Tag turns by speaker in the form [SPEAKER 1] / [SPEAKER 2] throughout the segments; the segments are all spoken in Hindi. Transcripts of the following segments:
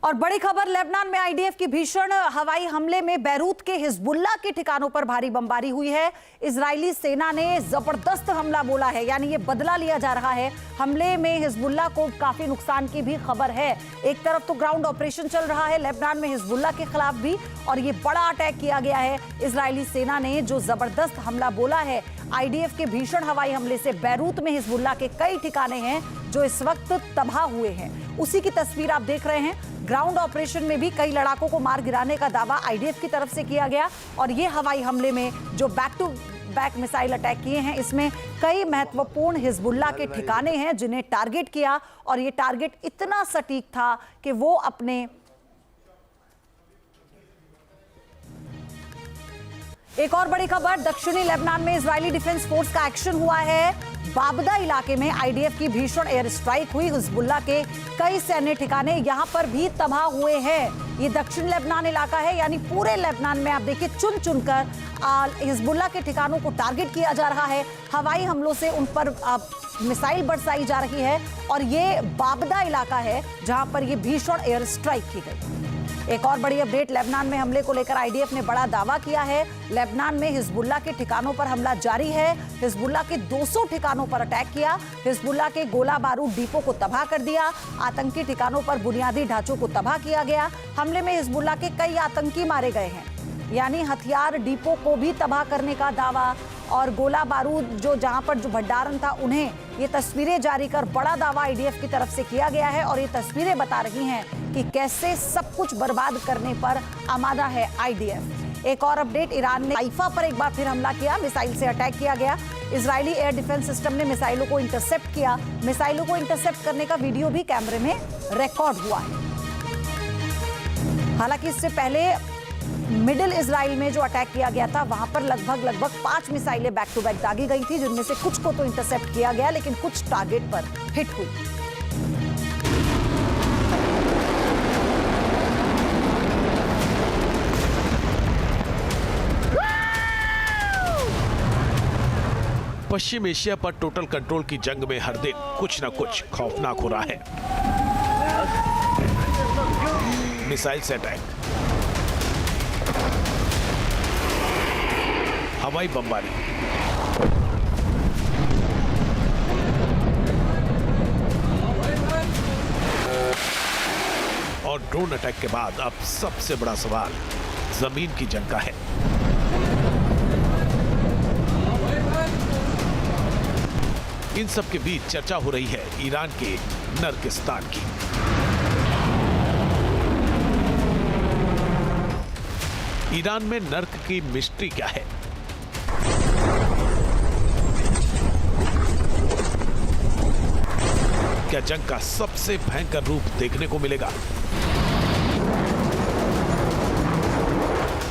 [SPEAKER 1] और बड़ी खबर, लेबनान में आईडीएफ की भीषण हवाई हमले में बैरूत के हिजबुल्लाह के ठिकानों पर भारी बमबारी हुई है। इजरायली सेना ने जबरदस्त हमला बोला है, यानी ये बदला लिया जा रहा है। हमले में हिजबुल्लाह को काफी नुकसान की भी खबर है। एक तरफ तो ग्राउंड ऑपरेशन चल रहा है लेबनान में हिजबुल्लाह के खिलाफ भी, और ये बड़ा अटैक किया गया है। इजरायली सेना ने जो जबरदस्त हमला बोला है, आईडीएफ के भीषण हवाई हमले से बैरूत में हिजबुल्लाह के कई ठिकाने हैं जो इस वक्त तबाह हुए हैं। उसी की तस्वीर आप देख रहे हैं। ग्राउंड ऑपरेशन में भी कई लड़ाकों को मार गिराने का दावा आईडीएफ की तरफ से किया गया, और ये हवाई हमले में जो back to back missile attack किए हैं, इसमें कई महत्वपूर्ण हिजबुल्लाह के ठिकाने हैं जिन्हें टारगेट किया, और ये टारगेट इतना सटीक था कि वो अपने एक और बड़ी खबर, दक्षिणी लेबनान में इजरायली डिफेंस फोर्स का एक्शन हुआ है। बाबदा इलाके में आईडीएफ की भीषण एयर स्ट्राइक हुई। हिजबुल्लाह के कई सैन्य ठिकाने यहां पर भी तबाह हुए हैं। ये दक्षिण लेबनान इलाका है, यानी पूरे लेबनान में आप देखिए चुन चुनकर हिजबुल्लाह के ठिकानों को टारगेट किया जा रहा है। हवाई हमलों से उन पर मिसाइल बरसाई जा रही है, और ये बाबदा इलाका है जहां पर ये भीषण एयर स्ट्राइक की गई। एक और बड़ी अपडेट, लेबनान में हमले को लेकर आईडीएफ ने बड़ा दावा किया है। लेबनान में हिजबुल्लाह के ठिकानों पर हमला जारी है। हिजबुल्लाह के 200 ठिकानों पर अटैक किया। हिजबुल्लाह के गोला बारूद डिपो को तबाह कर दिया। आतंकी ठिकानों पर बुनियादी ढांचों को तबाह किया गया। हमले में हिजबुल्लाह के कई आतंकी मारे गए हैं, यानी हथियार डिपो को भी तबाह करने का दावा, और गोला बारूद जो जहां पर जो भंडारण था उन्हें ये तस्वीरें जारी कर बड़ा दावा आईडीएफ की तरफ से किया गया है। और ये तस्वीरें बता रही हैं कि कैसे सब कुछ बर्बाद करने पर आमादा है आईडीएफ। एक और अपडेट, ईरान ने हाइफा पर एक बार फिर हमला किया, मिसाइल से अटैक किया गया। इजरायली एयर डिफेंस सिस्टम ने मिसाइलों को इंटरसेप्ट किया। मिसाइलों को इंटरसेप्ट करने का वीडियो भी कैमरे में रिकॉर्ड हुआ है। हालांकि इससे पहले मिडिल इजराइल में जो अटैक किया गया था, वहां पर लगभग 5 मिसाइलें बैक टू बैक दागी गई थी, जिनमें से कुछ को तो इंटरसेप्ट किया गया, लेकिन कुछ टारगेट पर हिट हुई।
[SPEAKER 2] पश्चिम एशिया पर टोटल कंट्रोल की जंग में हर दिन कुछ न कुछ खौफनाक हो रहा है। मिसाइल से अटैक, हवाई बमबारी, और ड्रोन अटैक के बाद अब सबसे बड़ा सवाल जमीन की जंग का है। इन सब के बीच चर्चा हो रही है ईरान के नर्किस्तान की। ईरान में नर्क की मिस्ट्री क्या है? क्या जंग का सबसे भयंकर रूप देखने को मिलेगा?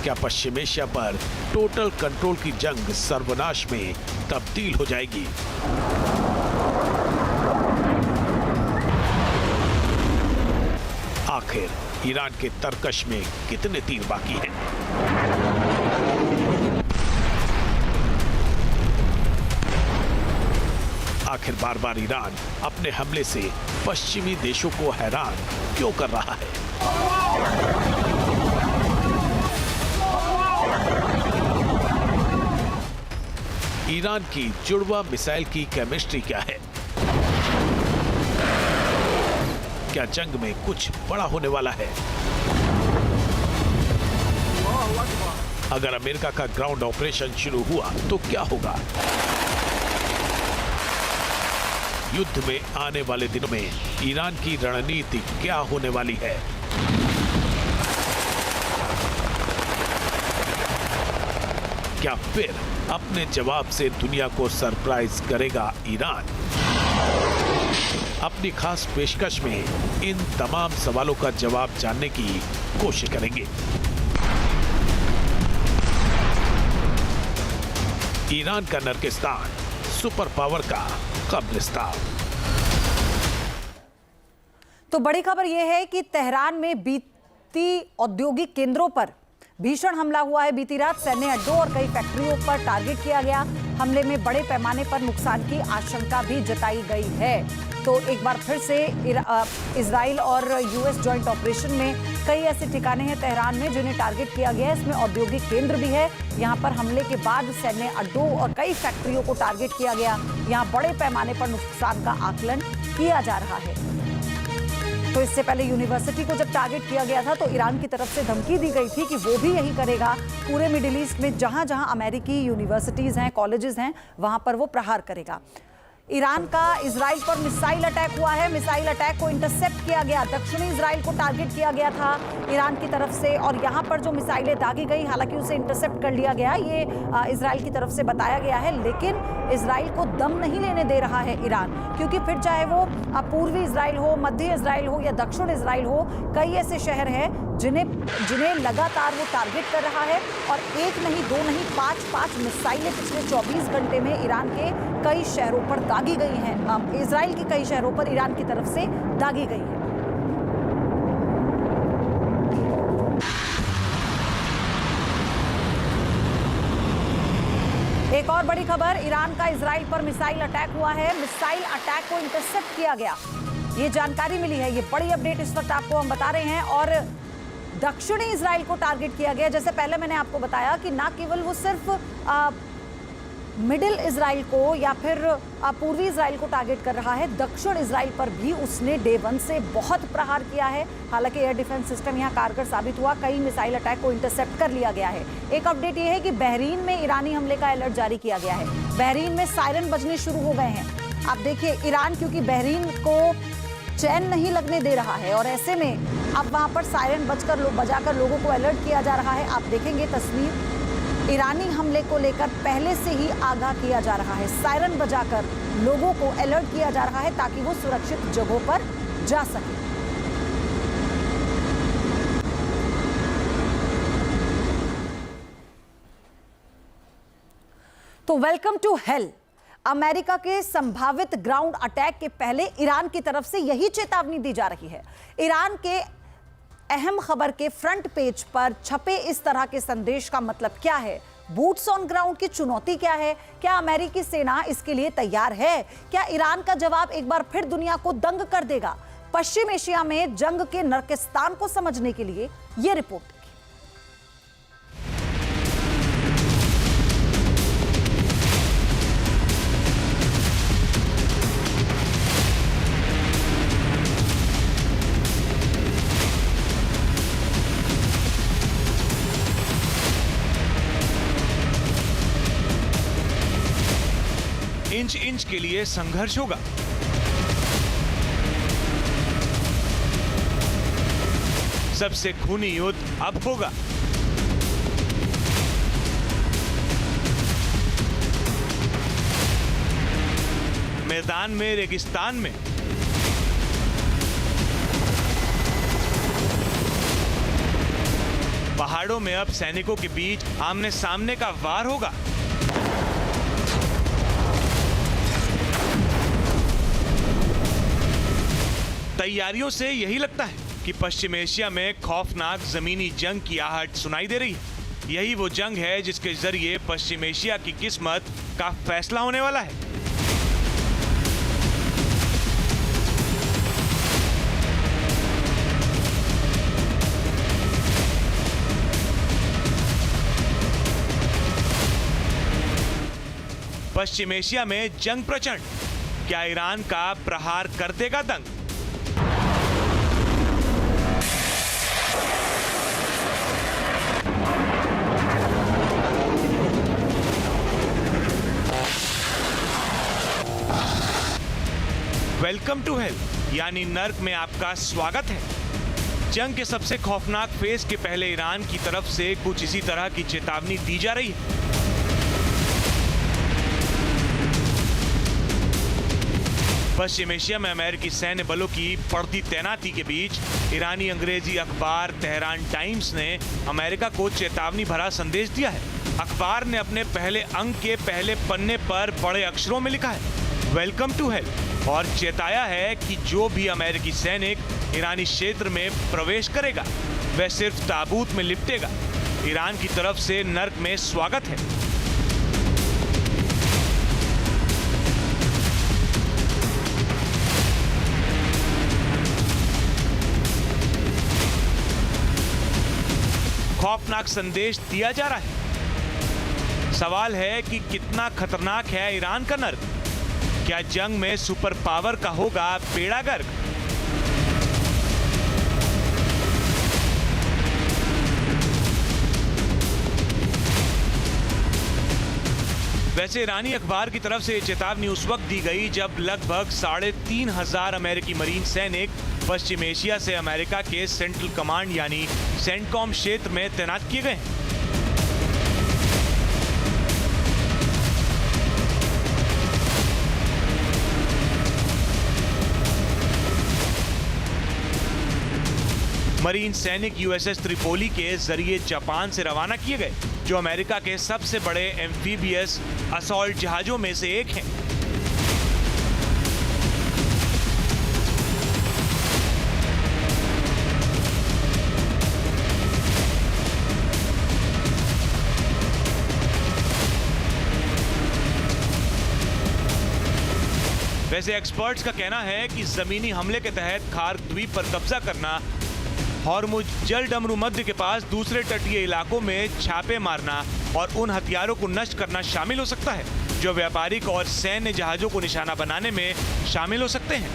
[SPEAKER 2] क्या पश्चिम एशिया पर टोटल कंट्रोल की जंग सर्वनाश में तब्दील हो जाएगी? आखिर ईरान के तरकश में कितने तीर बाकी हैं? आखिर बार बार ईरान अपने हमले से पश्चिमी देशों को हैरान क्यों कर रहा है? ईरान की जुड़वा मिसाइल की केमिस्ट्री क्या है? क्या जंग में कुछ बड़ा होने वाला है? अगर अमेरिका का ग्राउंड ऑपरेशन शुरू हुआ तो क्या होगा? युद्ध में आने वाले दिनों में ईरान की रणनीति क्या होने वाली है? क्या फिर अपने जवाब से दुनिया को सरप्राइज करेगा ईरान? अपनी खास पेशकश में इन तमाम सवालों का जवाब जानने की कोशिश करेंगे। ईरान का नर्किस्तान, सुपर पावर का कब्रिस्तान।
[SPEAKER 1] तो बड़ी खबर यह है कि तेहरान में बीती औद्योगिक केंद्रों पर भीषण हमला हुआ है। बीती रात सैन्य अड्डों और कई फैक्ट्रियों पर टारगेट किया गया। हमले में बड़े पैमाने पर नुकसान की आशंका भी जताई गई है। तो एक बार फिर से इजराइल और यूएस जॉइंट ऑपरेशन में कई ऐसे ठिकाने हैं तेहरान में जिन्हें टारगेट किया गया है। इसमें औद्योगिक केंद्र भी है। यहाँ पर हमले के बाद सैन्य अड्डों और कई फैक्ट्रियों को टारगेट किया गया। यहाँ बड़े पैमाने पर नुकसान का आकलन किया जा रहा है। तो इससे पहले यूनिवर्सिटी को जब टारगेट किया गया था तो ईरान की तरफ से धमकी दी गई थी कि वो भी यही करेगा। पूरे मिडिल ईस्ट में जहां जहां अमेरिकी यूनिवर्सिटीज हैं, कॉलेजेस हैं, वहां पर वो प्रहार करेगा। ईरान का इजराइल पर मिसाइल अटैक हुआ है। मिसाइल अटैक को इंटरसेप्ट किया गया। दक्षिणी इजराइल को टारगेट किया गया था ईरान की तरफ से और यहां पर जो मिसाइलें दागी गई, हालांकि उसे इंटरसेप्ट कर लिया गया, ये इजराइल की तरफ से बताया गया है। लेकिन इजराइल को दम नहीं लेने दे रहा है ईरान, क्योंकि फिर चाहे वो पूर्वी इजराइल हो, मध्य इजराइल हो या दक्षिण इजराइल हो, कई ऐसे शहर हैं जिन्हें लगातार वो टारगेट कर रहा है। और एक नहीं, दो नहीं, पांच मिसाइलें पिछले 24 घंटे में ईरान के कई शहरों पर दागी गई हैं। इजराइल के कई शहरों पर ईरान की तरफ से दागी गई है। एक और बड़ी खबर, ईरान का इजराइल पर मिसाइल अटैक हुआ है। मिसाइल अटैक को इंटरसेप्ट किया गया, ये जानकारी मिली है। ये बड़ी अपडेट इस वक्त आपको हम बता रहे हैं। और दक्षिणी इजराइल को टारगेट किया गया। जैसे पहले मैंने आपको बताया कि ना केवल वो सिर्फ मिडिल इजराइल को या फिर पूर्वी इजराइल को टारगेट कर रहा है, दक्षिण इजराइल पर भी उसने डे 1 से बहुत प्रहार किया है। हालांकि एयर डिफेंस सिस्टम यहां कारगर साबित हुआ। कई मिसाइल अटैक को इंटरसेप्ट कर लिया गया है। एक अपडेट यह है कि बहरीन में ईरानी हमले का अलर्ट जारी किया गया है। बहरीन में सायरन बजने शुरू हो गए हैं। आप देखिए, ईरान क्योंकि बहरीन को चैन नहीं लगने दे रहा है और ऐसे में अब वहां पर सायरन बजाकर लोगों को अलर्ट किया जा रहा है। आप देखेंगे तस्वीर, ईरानी हमले को लेकर पहले से ही आगाह किया जा रहा है। सायरन बजाकर लोगों को अलर्ट किया जा रहा है ताकि वो सुरक्षित जगहों पर जा सके। तो वेलकम टू हेल। अमेरिका के संभावित ग्राउंड अटैक के पहले ईरान की तरफ से यही चेतावनी दी जा रही है। ईरान के अहम खबर के फ्रंट पेज पर छपे इस तरह के संदेश का मतलब क्या है? बूट्स ऑन ग्राउंड की चुनौती क्या है? क्या अमेरिकी सेना इसके लिए तैयार है? क्या ईरान का जवाब एक बार फिर दुनिया को दंग कर देगा? पश्चिम एशिया में जंग के नर्किस्तान को समझने के लिए यह रिपोर्ट देखिए।
[SPEAKER 2] इंच इंच के लिए संघर्ष होगा। सबसे खूनी युद्ध अब होगा। मैदान में, रेगिस्तान में, पहाड़ों में अब सैनिकों के बीच आमने सामने का वार होगा। तैयारियों से यही लगता है कि पश्चिम एशिया में खौफनाक जमीनी जंग की आहट सुनाई दे रही है। यही वो जंग है जिसके जरिए पश्चिम एशिया की किस्मत का फैसला होने वाला है। पश्चिम एशिया में जंग प्रचंड, क्या ईरान का प्रहार कर देगा दंग? वेलकम टू हेल यानी नर्क में आपका स्वागत है। जंग के सबसे खौफनाक फेज के पहले ईरान की तरफ से कुछ इसी तरह की चेतावनी दी जा रही है। पश्चिम एशिया में अमेरिकी सैन्य बलों की बढ़ती तैनाती के बीच ईरानी अंग्रेजी अखबार तेहरान टाइम्स ने अमेरिका को चेतावनी भरा संदेश दिया है। अखबार ने अपने पहले अंक के पहले पन्ने पर बड़े अक्षरों में लिखा है वेलकम टू हेल और चेताया है कि जो भी अमेरिकी सैनिक ईरानी क्षेत्र में प्रवेश करेगा वह सिर्फ ताबूत में लिपटेगा। ईरान की तरफ से नर्क में स्वागत है। खौफनाक संदेश दिया जा रहा है। सवाल है कि कितना खतरनाक है ईरान का नर्क? क्या जंग में सुपर पावर का होगा बेड़ा गर्क? वैसे ईरानी अखबार की तरफ से चेतावनी उस वक्त दी गई जब लगभग 3,500 अमेरिकी मरीन सैनिक पश्चिम एशिया से अमेरिका के सेंट्रल कमांड यानी सेंटकॉम क्षेत्र में तैनात किए गए हैं। मरीन सैनिक यूएसएस त्रिपोली के जरिए जापान से रवाना किए गए, जो अमेरिका के सबसे बड़े एम्फीबियस असॉल्ट जहाजों में से एक हैं। वैसे एक्सपर्ट्स का कहना है कि जमीनी हमले के तहत खार्क द्वीप पर कब्जा करना, हॉर्मुज जल डमरू मध्य के पास दूसरे तटीय इलाकों में छापे मारना और उन हथियारों को नष्ट करना शामिल हो सकता है जो व्यापारिक और सैन्य जहाजों को निशाना बनाने में शामिल हो सकते हैं।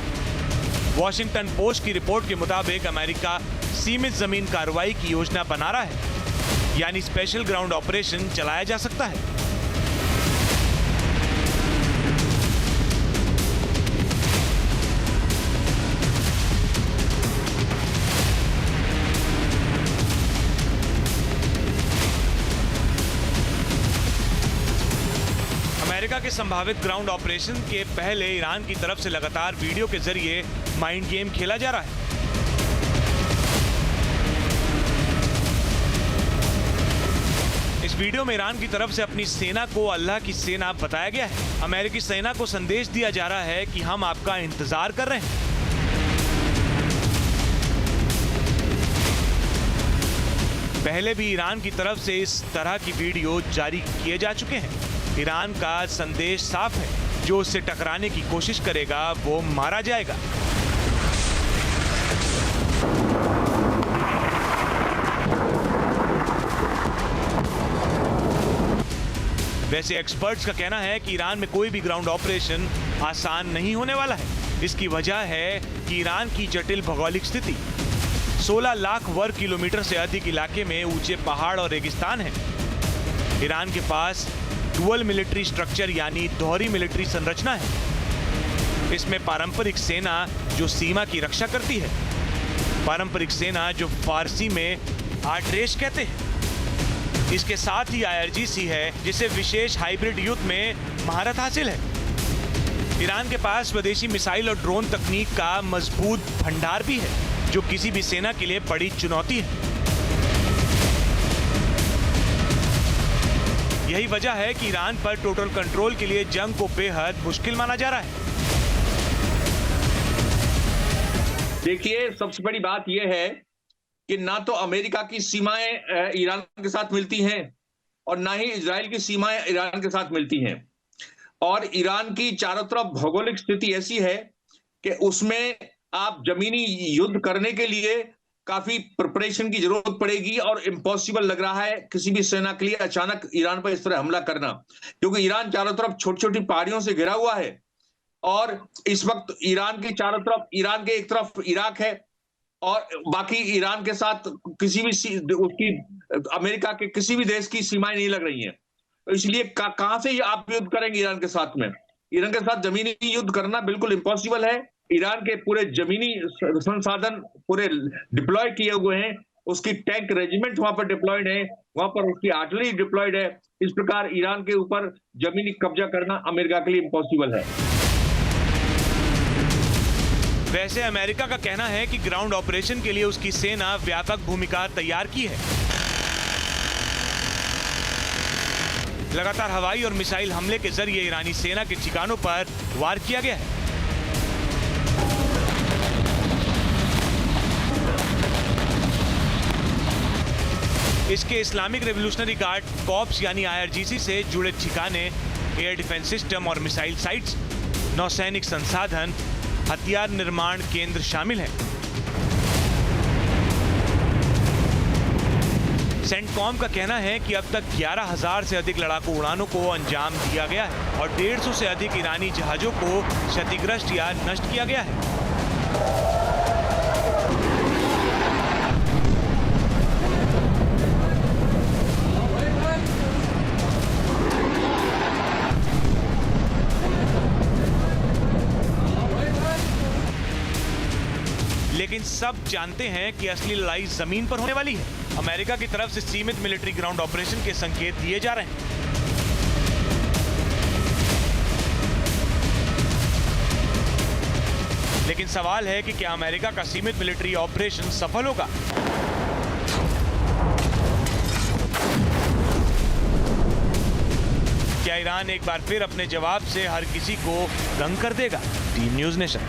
[SPEAKER 2] वॉशिंगटन पोस्ट की रिपोर्ट के मुताबिक अमेरिका सीमित जमीन कार्रवाई की योजना बना रहा है, यानी स्पेशल ग्राउंड ऑपरेशन चलाया जा सकता है। अमेरिका के संभावित ग्राउंड ऑपरेशन के पहले ईरान की तरफ से लगातार वीडियो के जरिए माइंड गेम खेला जा रहा है। इस वीडियो में ईरान की तरफ से अपनी सेना को अल्लाह की सेना बताया गया है। अमेरिकी सेना को संदेश दिया जा रहा है कि हम आपका इंतजार कर रहे हैं। पहले भी ईरान की तरफ से इस तरह की वीडियो जारी किए जा चुके हैं। ईरान का संदेश साफ है, जो उससे टकराने की कोशिश करेगा वो मारा जाएगा। वैसे एक्सपर्ट्स का कहना है कि ईरान में कोई भी ग्राउंड ऑपरेशन आसान नहीं होने वाला है। इसकी वजह है कि ईरान की जटिल भौगोलिक स्थिति। 16 लाख वर्ग किलोमीटर से अधिक इलाके में ऊंचे पहाड़ और रेगिस्तान है। ईरान के पास डुअल मिलिट्री स्ट्रक्चर यानी दोहरी मिलिट्री संरचना है। इसमें पारंपरिक सेना जो सीमा की रक्षा करती है, पारंपरिक सेना जो फारसी में आर्टरेश कहते हैं। इसके साथ ही IRGC है, जिसे विशेष हाइब्रिड युद्ध में महारत हासिल है। ईरान के पास स्वदेशी मिसाइल और ड्रोन तकनीक का मजबूत भंडार भी है, जो किसी भी सेना के लिए बड़ी चुनौती है। यही वजह है कि ईरान पर टोटल कंट्रोल के लिए जंग को बेहद मुश्किल माना जा रहा है।
[SPEAKER 3] देखिए, सबसे बड़ी बात यह है कि ना तो अमेरिका की सीमाएं ईरान के साथ मिलती हैं और ना ही इजराइल की सीमाएं ईरान के साथ मिलती हैं। और ईरान की चारों तरफ भौगोलिक स्थिति ऐसी है कि उसमें आप जमीनी युद्ध करने के लिए काफी प्रिपरेशन की जरूरत पड़ेगी और इम्पॉसिबल लग रहा है किसी भी सेना के लिए अचानक ईरान पर इस तरह हमला करना, क्योंकि ईरान चारों तरफ छोटी छोटी पहाड़ियों से घिरा हुआ है और इस वक्त ईरान की चारों तरफ, ईरान के एक तरफ इराक है और बाकी ईरान के साथ किसी भी उसकी अमेरिका के किसी भी देश की सीमाएं नहीं लग रही हैं। तो इसलिए कहां से आप युद्ध करेंगे ईरान के साथ में? ईरान के साथ जमीनी युद्ध करना बिल्कुल इम्पॉसिबल है। ईरान के पूरे जमीनी संसाधन पूरे डिप्लॉय किए हुए हैं, उसकी टैंक रेजिमेंट वहां पर डिप्लॉयड है, वहां पर उसकी आर्टिलरी डिप्लॉयड है। इस प्रकार ईरान के ऊपर जमीनी कब्जा करना अमेरिका के लिए इम्पॉसिबल है।
[SPEAKER 2] वैसे अमेरिका का कहना है कि ग्राउंड ऑपरेशन के लिए उसकी सेना व्यापक भूमिका तैयार की है। लगातार हवाई और मिसाइल हमले के जरिए ईरानी सेना के ठिकानों पर वार किया गया है। इसके इस्लामिक रेवोल्यूशनरी गार्ड कॉर्प्स यानी IRGC से जुड़े ठिकाने, एयर डिफेंस सिस्टम और मिसाइल साइट्स, नौसैनिक संसाधन, हथियार निर्माण केंद्र शामिल हैं। सेंटकॉम का कहना है कि अब तक 11,000 से अधिक लड़ाकू उड़ानों को अंजाम दिया गया है और 150 से अधिक ईरानी जहाजों को क्षतिग्रस्त या नष्ट किया गया है। लेकिन सब जानते हैं कि असली लड़ाई जमीन पर होने वाली है। अमेरिका की तरफ से सीमित मिलिट्री ग्राउंड ऑपरेशन के संकेत दिए जा रहे हैं। लेकिन सवाल है कि क्या अमेरिका का सीमित मिलिट्री ऑपरेशन सफल होगा? क्या ईरान एक बार फिर अपने जवाब से हर किसी को दंग कर देगा? Team news nation.